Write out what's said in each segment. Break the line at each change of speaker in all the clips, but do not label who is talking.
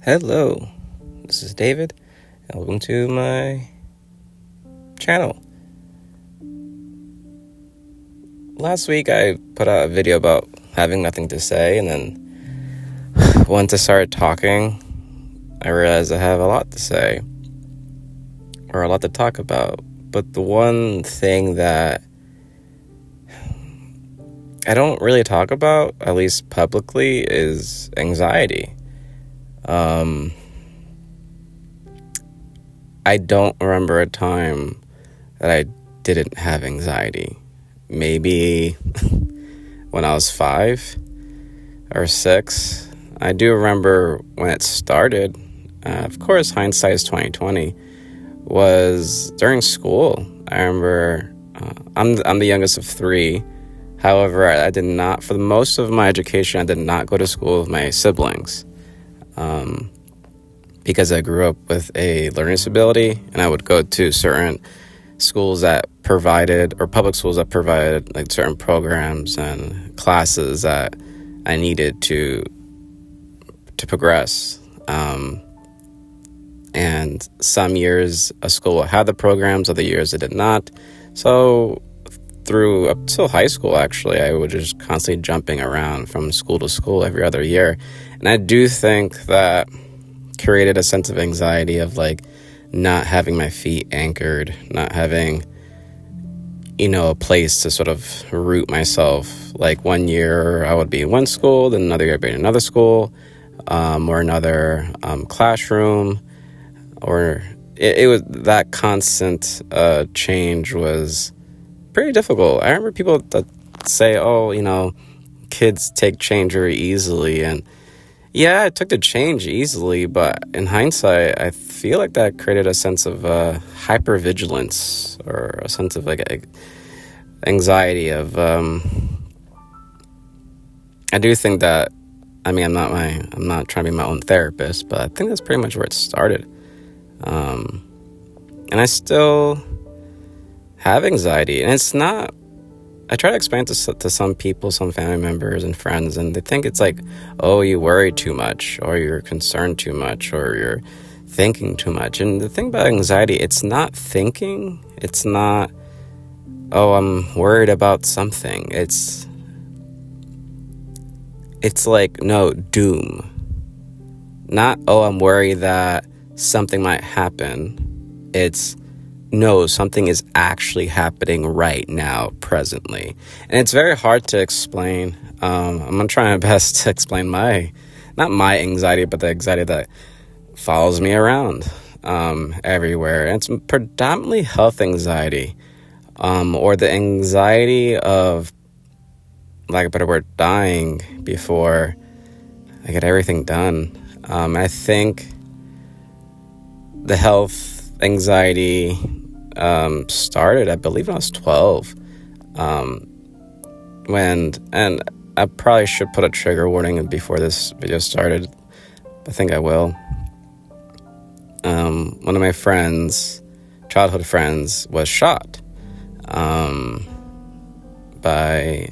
Hello, this is David, and welcome to my channel. Last week I put out a video about having nothing to say, and then once I started talking, I realized I have a lot to say, or a lot to talk about. But the one thing that I don't really talk about, at least publicly, is anxiety. I don't remember a time that I didn't have anxiety. Maybe when I was 5 or 6. I do remember when it started. Of course, hindsight is 2020. Was during school. I remember I'm the youngest of 3. However, I did not, for most of my education, I did not go to school with my siblings. Because I grew up with a learning disability, and I would go to certain schools that provided, or public schools that provided, like certain programs and classes that I needed to progress. And some years a school had the programs, other years it did not. So through up till high school, actually, I was just constantly jumping around from school to school every other year. And I do think that created a sense of anxiety of like not having my feet anchored, not having, a place to sort of root myself. Like one year I would be in one school, then another year I'd be in another school, or another classroom, or it was that constant change was pretty difficult. I remember people that say, kids take change very easily, and yeah, I took the change easily, but in hindsight, I feel like that created a sense of hypervigilance, or a sense of like anxiety of. I do think that. I mean, I'm not trying to be my own therapist, but I think that's pretty much where it started. And I still have anxiety, and it's not. I try to explain to some people, some family members and friends, and they think it's like, oh, you worry too much, or you're concerned too much, or you're thinking too much. And the thing about anxiety, it's not thinking. It's not, oh, I'm worried about something. It's like, no, doom. Not, oh, I'm worried that something might happen. It's, no, something is actually happening right now, presently. And it's very hard to explain. I'm going to try my best to explain not my anxiety, but the anxiety that follows me around everywhere. And it's predominantly health anxiety, or the anxiety of, like a better word, dying before I get everything done. I think the health anxiety started, I believe, when I was 12. And I probably should put a trigger warning before this video started. I think I will. One of my friends, childhood friends, was shot by,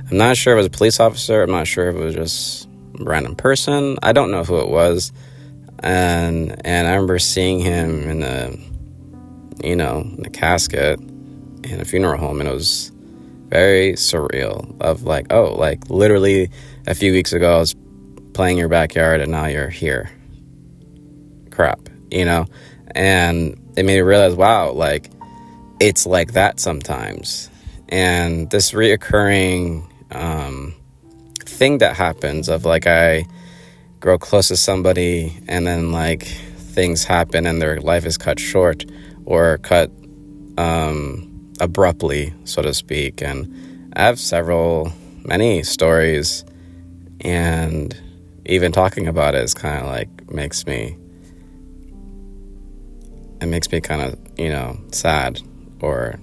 I'm not sure if it was a police officer. I'm not sure if it was just a random person. I don't know who it was. And I remember seeing him in a casket in a funeral home, and it was very surreal of like, oh, like literally a few weeks ago I was playing in your backyard and now you're here. Crap, and it made me realize, wow, like it's like that sometimes. And this reoccurring thing that happens of like I grow close to somebody and then like things happen and their life is cut short, or cut abruptly, so to speak. And I have many stories, and even talking about it is kind of like makes me kind of, sad, or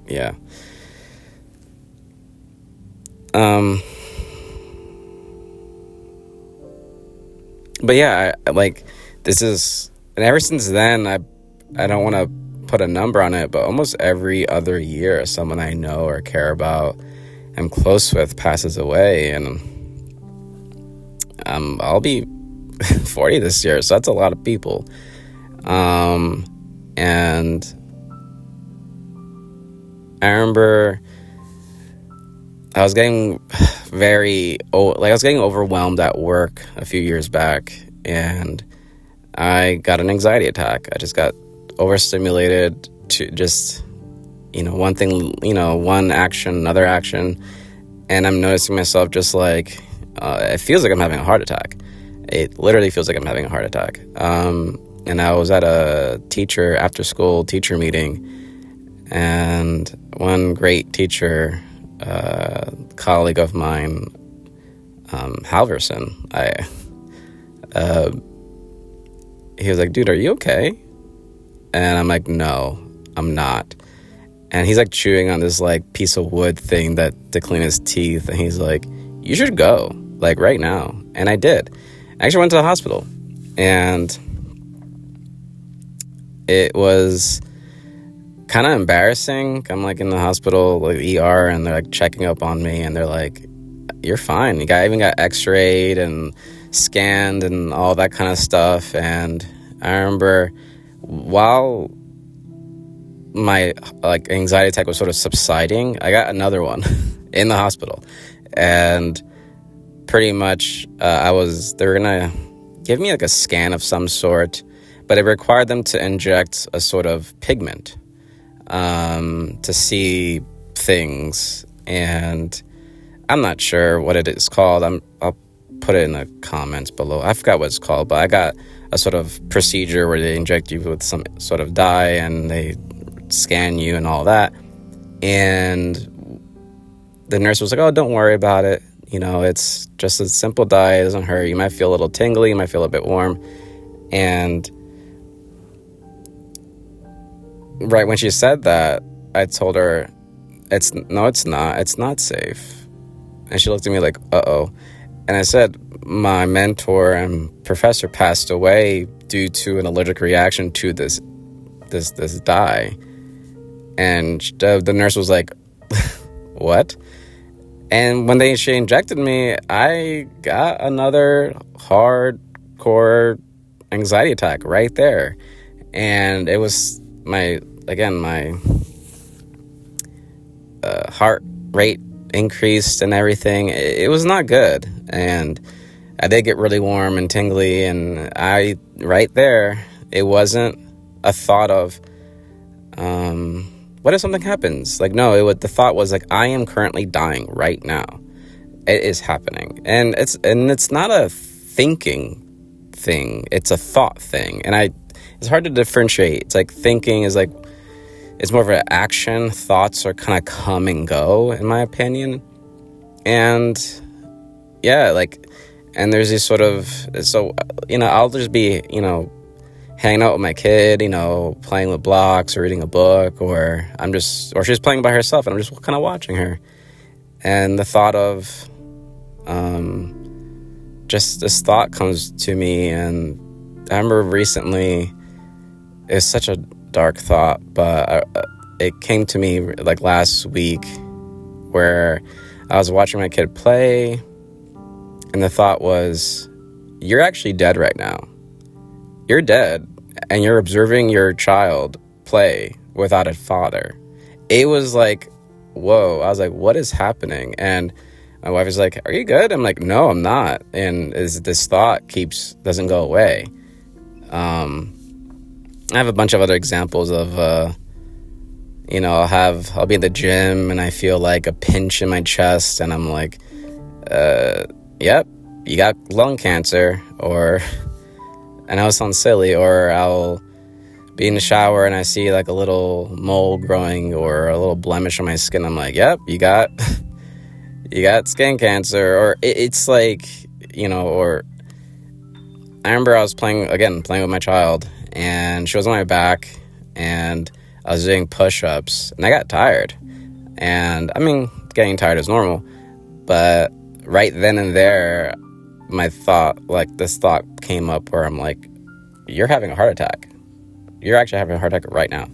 yeah. But yeah, I like this is, and ever since then, I don't want to put a number on it, but almost every other year, someone I know or care about, I'm close with, passes away, and I'll be 40 this year, so that's a lot of people. And I remember I was getting overwhelmed at work a few years back, and I got an anxiety attack. I just got overstimulated to just, one thing, one action, another action. And I'm noticing myself just like, it feels like I'm having a heart attack. It literally feels like I'm having a heart attack. And I was at a after school teacher meeting, and one great teacher, colleague of mine, Halverson, he was like, dude, are you okay? And I'm like, no, I'm not. And he's like chewing on this like piece of wood thing to clean his teeth. And he's like, you should go, like right now. And I did. I actually went to the hospital, and it was kind of embarrassing. I'm like in the hospital, like ER, and they're like checking up on me, and they're like, you're fine. I even got x-rayed and scanned and all that kind of stuff. And I remember while my like anxiety attack was sort of subsiding, I got another one in the hospital. And pretty much they were gonna give me like a scan of some sort, but it required them to inject a sort of pigment to see things. And I'm not sure what it is called. I'll put it in the comments below. I forgot what it's called, but I got a sort of procedure where they inject you with some sort of dye and they scan you and all that. And the nurse was like, oh, don't worry about it. It's just a simple dye. It doesn't hurt. You might feel a little tingly. You might feel a bit warm. And right when she said that, I told her, it's not. It's not safe. And she looked at me like, uh-oh. And I said, my mentor and professor passed away due to an allergic reaction to this dye. And the nurse was like, what? And when she injected me, I got another hardcore anxiety attack right there. And it was my heart rate increased and everything. It was not good. And I did get really warm and tingly. And right there, it wasn't a thought of, what if something happens? Like, no, the thought was like, I am currently dying right now. It is happening. And it's not a thinking thing. It's a thought thing. And it's hard to differentiate. It's like thinking is like, it's more of an action. Thoughts are kind of come and go, in my opinion. And yeah, and there's these sort of, so, I'll just be, hanging out with my kid, playing with blocks or reading a book, or she's playing by herself and I'm just kind of watching her. And the thought of, just this thought comes to me. And I remember recently, it was such a dark thought, but it came to me like last week where I was watching my kid play, and the thought was, you're actually dead right now. You're dead, and you're observing your child play without a father. It was like, whoa. I was like, what is happening? And my wife is like, are you good? I'm like, no, I'm not. And this thought doesn't go away. I have a bunch of other examples of, I'll be in the gym and I feel like a pinch in my chest and I'm like, yep, you got lung cancer, and I was sound silly, or I'll be in the shower and I see like a little mole growing or a little blemish on my skin. I'm like, yep, you got skin cancer. Or it's like, or I remember I was playing with my child, and she was on my back, and I was doing push-ups, and I got tired. And I mean, getting tired is normal, but right then and there, this thought came up where I'm like, you're having a heart attack. You're actually having a heart attack right now.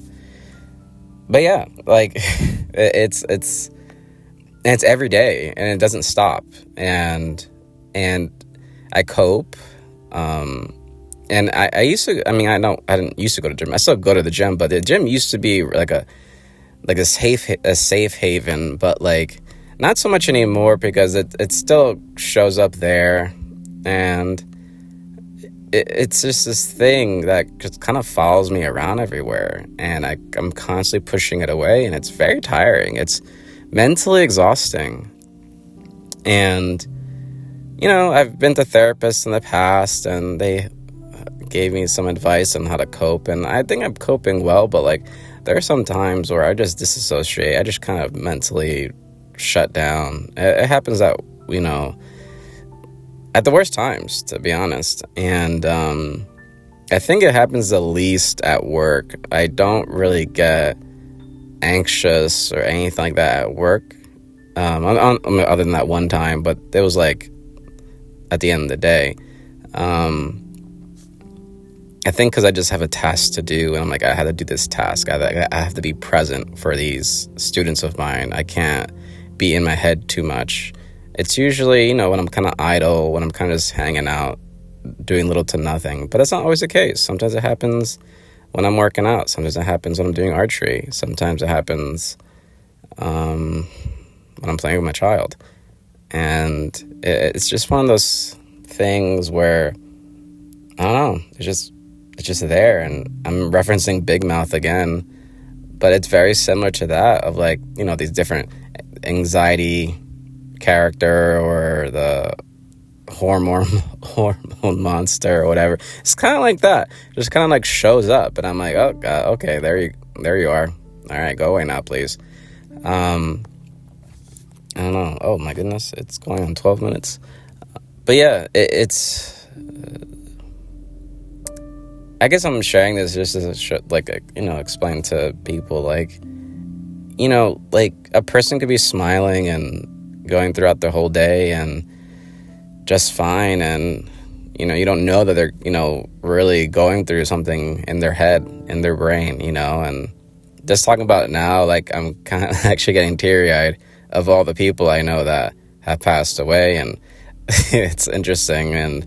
But yeah, like it's every day, and it doesn't stop. And I cope. And I used to, I didn't used to go to the gym. I still go to the gym, but the gym used to be like a safe haven, but like not so much anymore, because it still shows up there, and it's just this thing that just kind of follows me around everywhere, and I'm constantly pushing it away, and it's very tiring. It's mentally exhausting. And I've been to therapists in the past, and they gave me some advice on how to cope, and I think I'm coping well, but like there are some times where I just disassociate. I just kind of mentally shut down. It happens at at the worst times, to be honest. And I think it happens the least at work. I don't really get anxious or anything like that at work, other than that one time, but it was like at the end of the day. I think because I just have a task to do, and I'm like, I had to do this task. I have to be present for these students of mine. I can't be in my head too much. It's usually, when I'm kind of idle, when I'm kind of just hanging out, doing little to nothing. But that's not always the case. Sometimes it happens when I'm working out. Sometimes it happens when I'm doing archery. Sometimes it happens when I'm playing with my child. And it's just one of those things where, I don't know, it's just there. And I'm referencing Big Mouth again, but it's very similar to that of like, these different anxiety character, or the hormone monster or whatever. It's kind of like that. Just kind of like shows up, and I'm like, oh God, okay, there you are. All right, go away now, please. I don't know. Oh my goodness, it's going on 12 minutes. But yeah, it's. I guess I'm sharing this just as explain to people, like, like a person could be smiling and going throughout the whole day and just fine, and you don't know that they're really going through something in their head, in their brain, and just talking about it now, like I'm kind of actually getting teary-eyed of all the people I know that have passed away, and it's interesting. And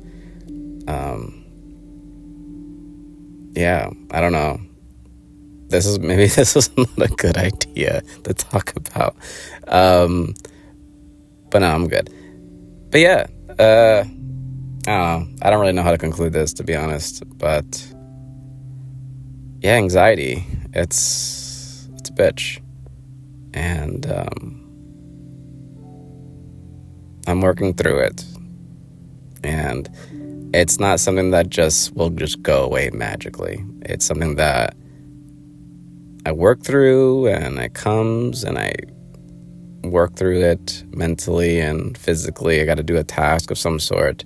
yeah, I don't know. This is not a good idea to talk about. But no, I'm good. But yeah, I don't know. I don't really know how to conclude this, to be honest. But yeah, anxiety. It's a bitch. And I'm working through it. And it's not something that will just go away magically. It's something that I work through, and it comes, and I work through it mentally and physically. I got to do a task of some sort.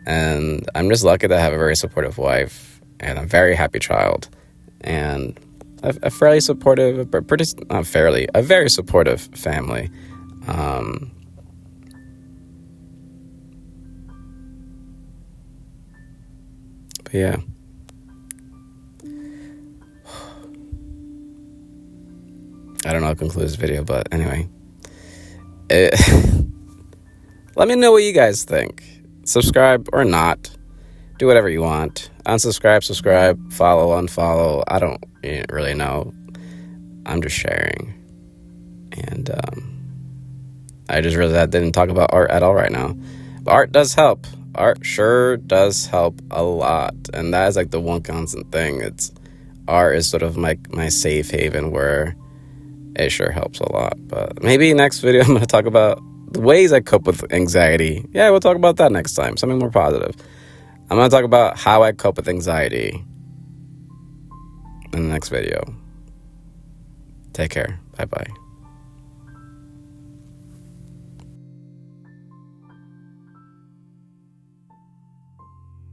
And I'm just lucky to have a very supportive wife and a very happy child, and a fairly supportive, a very supportive family. But yeah. I don't know how to conclude this video, but anyway. Let me know what you guys think. Subscribe or not. Do whatever you want. Unsubscribe, subscribe, follow, unfollow. I don't really know. I'm just sharing. And I just realized I didn't talk about art at all right now. But art does help. Art sure does help a lot. And that is like the one constant thing. Art is sort of my safe haven, where it sure helps a lot. But maybe next video I'm going to talk about the ways I cope with anxiety. Yeah, we'll talk about that next time. Something more positive. I'm going to talk about how I cope with anxiety in the next video. Take care. Bye-bye.